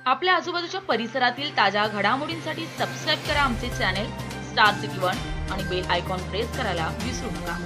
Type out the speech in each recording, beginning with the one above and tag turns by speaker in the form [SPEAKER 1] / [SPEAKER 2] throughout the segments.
[SPEAKER 1] आपल्या आजूबाजूच्या परिसरातील ताज्या घडामोडींसाठी सबस्क्राईब करा आमचे चॅनेल स्टार सिटी वन आणि बेल आयकॉन प्रेस करायला विसरू नका।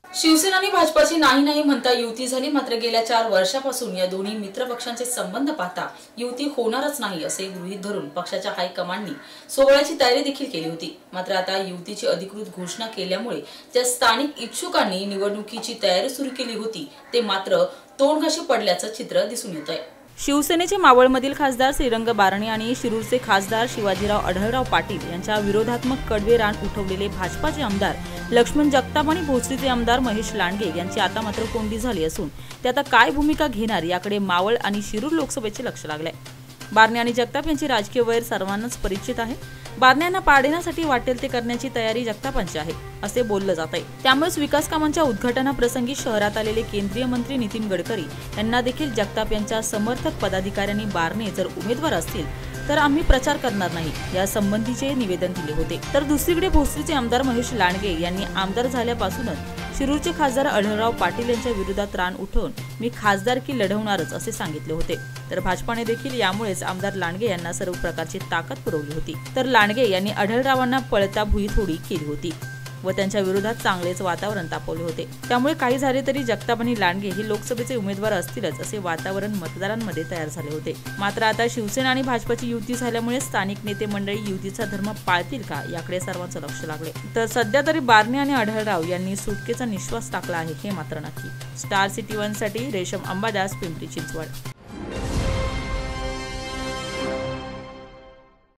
[SPEAKER 2] शिवसेना आणि भाजपाची नाही म्हणता युती झाली, मात्र गेल्या 4 वर्षापासून या दोन्ही मित्र पक्षांचे संबंध पाहता युती होणारच नाही असे गृहीत धरून पक्षाच्या हायकमांडनी सोहळ्याची तयारी देखील केली होती। मात्र आता युतीची अधिकृत घोषणा केल्यामुळे ज्या स्थानिक इच्छुकांनी निवडणुकीची तयारी सुरू केली होती ते मात्र तोंडघाशी पडल्याचं चित्र दिसून येत आहे।
[SPEAKER 3] शिवसेनेचे मावळमधील खासदार श्रीरंग बारणे आणि शिरूरचे खासदार शिवाजीराव आढळराव पाटील यांच्या विरोधात्मक कडवे रान उठवलेले भाजपाचे आमदार लक्ष्मण जगताप आणि भोसरीचे आमदार महेश लांडगे यांची आता मात्र कोंडी झाली असून ते आता काय भूमिका घेणार याकडे मावळ आणि शिरूर लोकसभेचे लक्ष लागले। बारणे आणि जगताप यांची राजकीय वैर सर्वांनाच परिचित आहे। बारणे यांना पाडण्यासाठी वाटेल ते करण्याची तयारी जगतापांची आहे असे बोललं जात आहे। त्यामुळेच विकास कामांच्या उद्घाटनाप्रसंगी शहरात आलेले केंद्रीय मंत्री नितीन गडकरी यांना देखील जगताप यांच्या समर्थक पदाधिकाऱ्यांनी बारणे जर उमेदवार असतील तर आम्ही प्रचार करणार नाही या संबंधीचे निवेदन दिले होते। तर दुसरीकडे भोसरीचे आमदार महेश लांडगे यांनी आमदार झाल्यापासूनच शिरूरचे खासदार आढळराव पाटील यांच्या विरोधात रान उठवून मी खासदारकी लढवणारच असे सांगितले होते। तर भाजपाने देखील यामुळेच आमदार लांडगे यांना सर्व प्रकारची ताकद पुरवली होती। तर लांडगे यांनी आढळरावांना पळता भुई थोडी केली होती व त्यांच्या विरोधात चांगलेच वातावरण तापवले होते। त्यामुळे काही झाले तरी जगताप आणि लांडगे हे लोकसभेचे उमेदवार असतीलच असे वातावरण मतदारांमध्ये तयार झाले होते। मात्र आता शिवसेना आणि भाजपाची युती झाल्यामुळे स्थानिक नेते मंडळी युतीचा धर्म पाळतील का याकडे सर्वांचं लक्ष लागले। तर सध्या तरी बारणे आणि आढळराव यांनी सुटकेचा निश्वास टाकला आहे हे मात्र नक्की। स्टार सिटी वन साठी रेशम अंबादास, पिंपरी चिंचवड।